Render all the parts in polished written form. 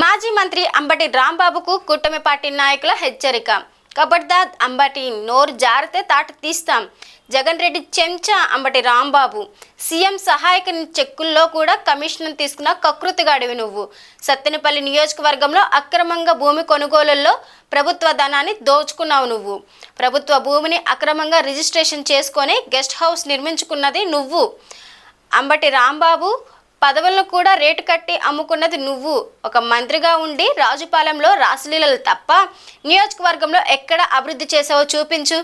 మాజీ మంత్రి అంబటి రాంబాబుకు కూటమి పార్టీ నాయకుల హెచ్చరిక. కబడ్దార్ అంబటి నోరు జారితే తాట తీస్తాం. జగన్ రెడ్డి చెంచా అంబటి రాంబాబు. సీఎం సహాయక చెక్కుల్లో కూడా కమిషన్ తీసుకున్న కకృతిగాడివి నువ్వు. సత్తెనపల్లి నియోజకవర్గంలో అక్రమంగా భూమి కొనుగోలుల్లో ప్రభుత్వ ధనాన్ని దోచుకున్నావు నువ్వు. ప్రభుత్వ భూమిని అక్రమంగా రిజిస్ట్రేషన్ చేసుకొని గెస్ట్ హౌస్ నిర్మించుకున్నది నువ్వు. అంబటి రాంబాబు పదవులను కూడా రేటు కట్టి అమ్ముకున్నది నువ్వు. ఒక మంత్రిగా ఉండి రాజుపాలెంలో రాసలీలలు తప్ప నియోజకవర్గంలో ఎక్కడ అభివృద్ధి చేసావో చూపించు.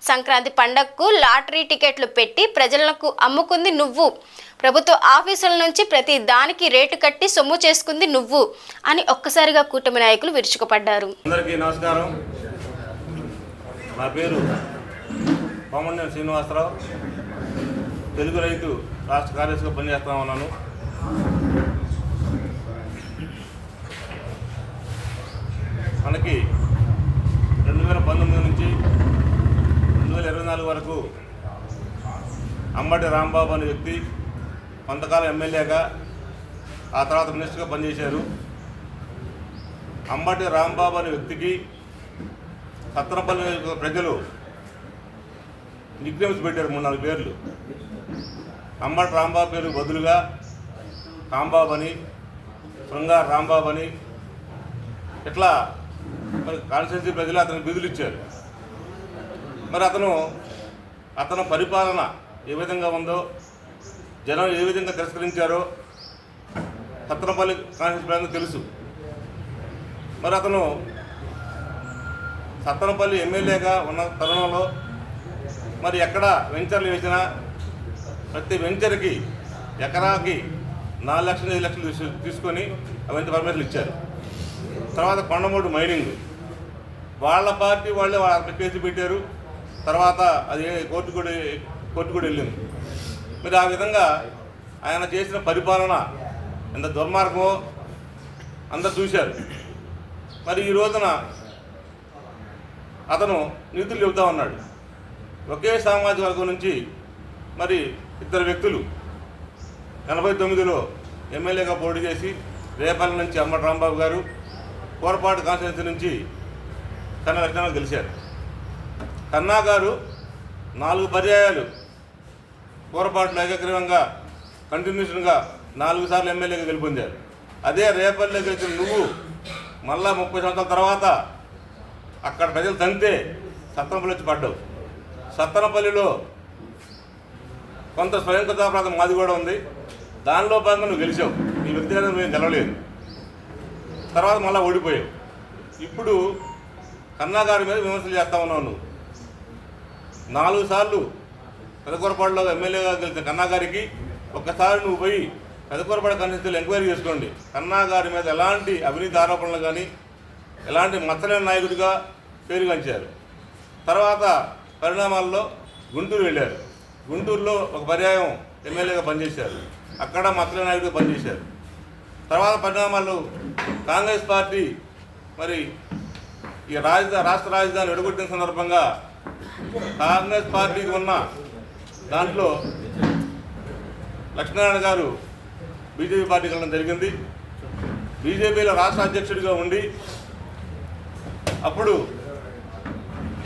సంక్రాంతి పండగకు లాటరీ టికెట్లు పెట్టి ప్రజలకు అమ్ముకుంది నువ్వు. ప్రభుత్వ ఆఫీసుల నుంచి ప్రతి దానికి రేటు కట్టి సొమ్ము చేసుకుంది నువ్వు అని ఒక్కసారిగా కూటమి నాయకులు విరుచుకుపడ్డారు. అందరికీ నమస్కారం. నా పేరు కోమటినేని శ్రీనివాసరావు. తెలుగు రైతు రాష్ట్ర కార్యదర్శిగా పనిచేస్తా ఉన్నాను. మనకి 2019 నుంచి 2024 వరకు అంబటి రాంబాబు అనే వ్యక్తి కొంతకాలం ఎమ్మెల్యేగా, ఆ తర్వాత మినిస్టర్గా పనిచేశారు. అంబటి రాంబాబు అనే వ్యక్తికి సత్తెనపల్లి ప్రజలు నిక్నేమ్స్ పెట్టారు, 3-4 పేర్లు. అంబటి రాంబాబు పేరు బదులుగా రాంబాబు అని, శృంగార్ రాంబాబు అని, ఇట్లా మరి కాన్స్టిట్యున్సీ ప్రజలు అతనికి బిధులు ఇచ్చారు. మరి అతను పరిపాలన ఏ విధంగా ఉందో, జనం ఏ విధంగా తిరస్కరించారో సత్తెనపల్లి కాన్స్టిట్యున్సీ ప్రజలకు తెలుసు. మరి అతను సత్తెనపల్లి ఎమ్మెల్యేగా ఉన్న తరుణంలో మరి ఎక్కడ వెంచర్లు వేసినా ప్రతి వెంచర్కి ఎకరాకి 4 లక్షలు 5 లక్షలు తీసుకొని అవన్నీ పర్మిషన్లు ఇచ్చారు. తర్వాత కొండమూడు మైనింగ్ వాళ్ళ పార్టీ వాళ్ళే కేసు పెట్టారు. తర్వాత అది కోర్టు కూడా వెళ్ళింది. మరి ఆ విధంగా ఆయన చేసిన పరిపాలన ఎంత దుర్మార్గమో అందరు చూశారు. మరి ఈ రోజున అతను నీతులు చెబుతూ ఉన్నాడు. ఒకే సామాజిక వర్గం నుంచి మరి 2 వ్యక్తులు 89లో ఎమ్మెల్యేగా పోటీ చేసి రేపల్లి నుంచి అంబటి రాంబాబు గారు, కోరపాటు కాన్స్టిట్యున్సీ నుంచి కన్నా లక్ష్మణ గెలిచారు. కన్నా గారు 4 పర్యాయాలు కోరపాటులో ఏకగ్రీవంగా కంటిన్యూషన్గా 4 సార్లు ఎమ్మెల్యేగా గెలుపొందారు. అదే రేపల్లిలో గెలిచిన నువ్వు మళ్ళా 30 సంవత్సరాల తర్వాత అక్కడ ప్రజలు తంతే సత్తెనపల్లి వచ్చి పడ్డావు. సత్తెనపల్లిలో కొంత స్వయం కృతాపరాధం మాది కూడా ఉంది. దానిలో భాగంగా నువ్వు గెలిచావు. నీ వ్యక్తిగతంగా మేము గెలవలేదు. తర్వాత మళ్ళీ ఓడిపోయావు. ఇప్పుడు కన్నా గారి మీద విమర్శలు చేస్తా ఉన్నావు. నువ్వు 4 సార్లు పెదకూరపాడులో ఎమ్మెల్యేగా గెలిచిన కన్నా గారికి ఒక్కసారి నువ్వు పోయి పెదకూరపాడు కాన్స్టిట్యున్సీలో ఎంక్వైరీ చేసుకోండి. కన్నా గారి మీద ఎలాంటి అవినీతి ఆరోపణలు కానీ ఎలాంటి మచ్చలేని నాయకుడిగా పేరుగాంచారు. తర్వాత పరిణామాల్లో గుంటూరు వెళ్ళారు. గుంటూరులో ఒక పర్యాయం ఎమ్మెల్యేగా పనిచేశారు. అక్కడ మచ్చలేని నాయకుడిగా పనిచేశారు. తర్వాత పరిణామాలు కాంగ్రెస్ పార్టీ మరి ఈ రాష్ట్ర రాజధాని విడగొట్టిన సందర్భంగా కాంగ్రెస్ పార్టీకి ఉన్న దాంట్లో లక్ష్మీనారాయణ గారు బీజేపీ పార్టీకి వెళ్ళడం జరిగింది. బీజేపీలో రాష్ట్ర అధ్యక్షుడిగా ఉండి అప్పుడు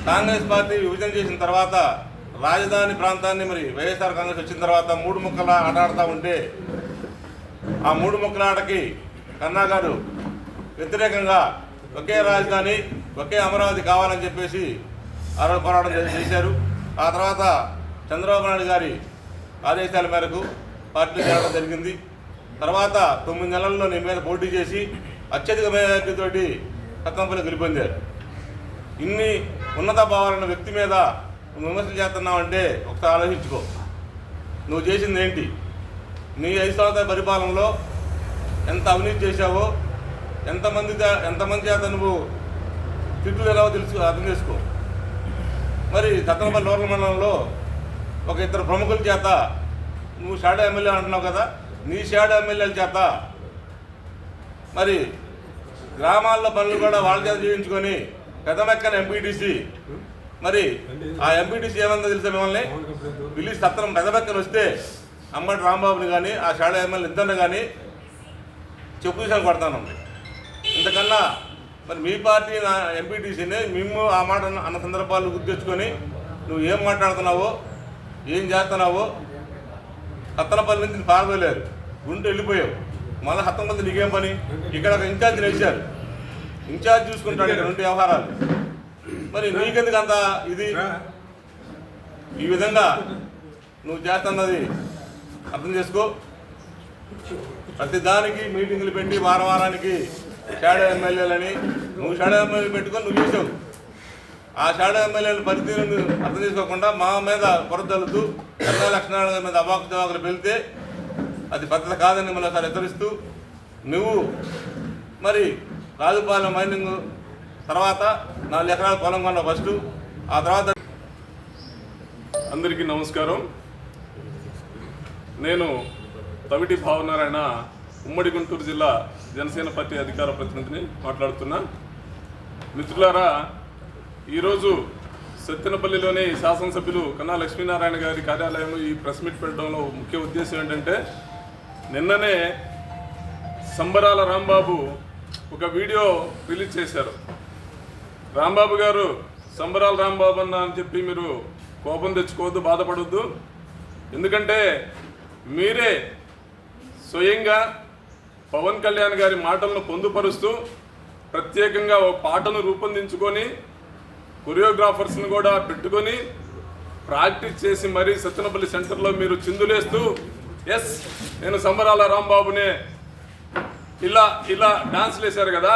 కాంగ్రెస్ పార్టీ విభజన చేసిన తర్వాత రాజధాని ప్రాంతాన్ని మరి వైఎస్ఆర్ కాంగ్రెస్ వచ్చిన తర్వాత 3 ముక్కల ఆట ఆడుతూ ఉంటే ఆ 3 ముక్కల ఆటకి కన్నా గారు వ్యతిరేకంగా ఒకే రాజధాని ఒకే అమరావతి కావాలని చెప్పేసి ఆరోపణ పోరాటం చేశారు. ఆ తర్వాత చంద్రబాబు నాయుడు గారి ఆదేశాల మేరకు పార్టీ చేరడం జరిగింది. తర్వాత 9 నెలల్లో నీ మీద పోటీ చేసి అత్యధిక మెజారిటీతోటి సత్తెనపల్లి గెలుపొందారు. ఇన్ని ఉన్నత భావాలన్న వ్యక్తి మీద నువ్వు విమర్శలు చేస్తున్నావంటే ఒకసారి ఆలోచించుకో. నువ్వు చేసింది ఏంటి? నీ 5 సంవత్సరాల పరిపాలనలో ఎంత అవినీతి చేశావో, ఎంతమంది చేత నువ్వు తిట్లు ఎలావో అర్థం చేసుకో. మరి సత్తెనపల్లి రూరల్ మండలంలో ఒక 2 ప్రముఖుల చేత నువ్వు షాడో ఎమ్మెల్యే అంటున్నావు కదా, నీ షాడో ఎమ్మెల్యేల చేత మరి గ్రామాల్లో పనులు కూడా వాళ్ళ చేత చేయించుకొని పెదమెక్కన ఎంపీటీసీ, మరి ఆ ఎంపీటీసీ ఏమన్నా తెలుసా మిమ్మల్ని పిలిచి సత్తెనపల్లి పెదమెక్కన వస్తే అంబటి రాంబాబుని కానీ ఆ షాడో ఎమ్మెల్యే ఇద్దరిని కానీ చెప్పు చూసాను కొడతాను. ఇంతకన్నా మరి మీ పార్టీ ఎంపీటీసీని మేము ఆ మాట అన్న సందర్భాలు గుర్తు తెచ్చుకొని నువ్వు ఏం మాట్లాడుతున్నావో ఏం చేస్తున్నావో హత్తనపల్లి నుంచి పారదోలేరు గుంటూ వెళ్ళిపోయావు. మళ్ళీ హత్తనపల్లి నీకేం పని? ఇక్కడ ఒక ఇన్ఛార్జిని వేశారు, ఇన్ఛార్జ్ చూసుకుంటాడు ఇక్కడ ఉండే వ్యవహారాలు. మరి నీకెందుకు అంత ఇది? ఈ విధంగా నువ్వు చేస్తున్నది అర్థం చేసుకో. ప్రతి దానికి మీటింగులు పెట్టి వారానికి షాడో ఎమ్మెల్యేలని నువ్వు షాడో ఎమ్మెల్యేలు పెట్టుకొని నువ్వు చేసావు. ఆ షాడో ఎమ్మెల్యేల పరిధిని అర్థం చేసుకోకుండా మా మీద కొరతలుతూ ఎన్నో లక్షణాల మీద అవాకు జవాకులు వెళ్తే అది పద్ధతి కాదని మళ్ళీ ఒకసారి హెచ్చరిస్తూ, నువ్వు మరి రాజుపాలెం మైనింగ్ తర్వాత 4 ఎకరాల పొలం కొన్న ఫస్ట్, ఆ తర్వాత. అందరికీ నమస్కారం. నేను తవిటి భావనారాయణ, ఉమ్మడి గుంటూరు జిల్లా జనసేన పార్టీ అధికార ప్రతినిధిని మాట్లాడుతున్నా. మిత్రులారా, ఈరోజు సత్తెనపల్లిలోని శాసనసభ్యులు కన్నా లక్ష్మీనారాయణ గారి కార్యాలయంలో ఈ ప్రెస్ మీట్ పెట్టడంలో ముఖ్య ఉద్దేశం ఏంటంటే, నిన్ననే సంబరాల రాంబాబు ఒక వీడియో రిలీజ్ చేశారు. రాంబాబు గారు సంబరాల రాంబాబు అన్న అని చెప్పి మీరు కోపం తెచ్చుకోవద్దు, బాధపడొద్దు. ఎందుకంటే మీరే స్వయంగా పవన్ కళ్యాణ్ గారి మాటలను పొందుపరుస్తూ ప్రత్యేకంగా ఒక పాటను రూపొందించుకొని కొరియోగ్రాఫర్స్ని కూడా పెట్టుకొని ప్రాక్టీస్ చేసి మరీ సత్తెనపల్లి సెంటర్లో మీరు చిందులేస్తూ ఎస్ నేను సంబరాల రాంబాబునే ఇలా డాన్స్లు వేశారు కదా.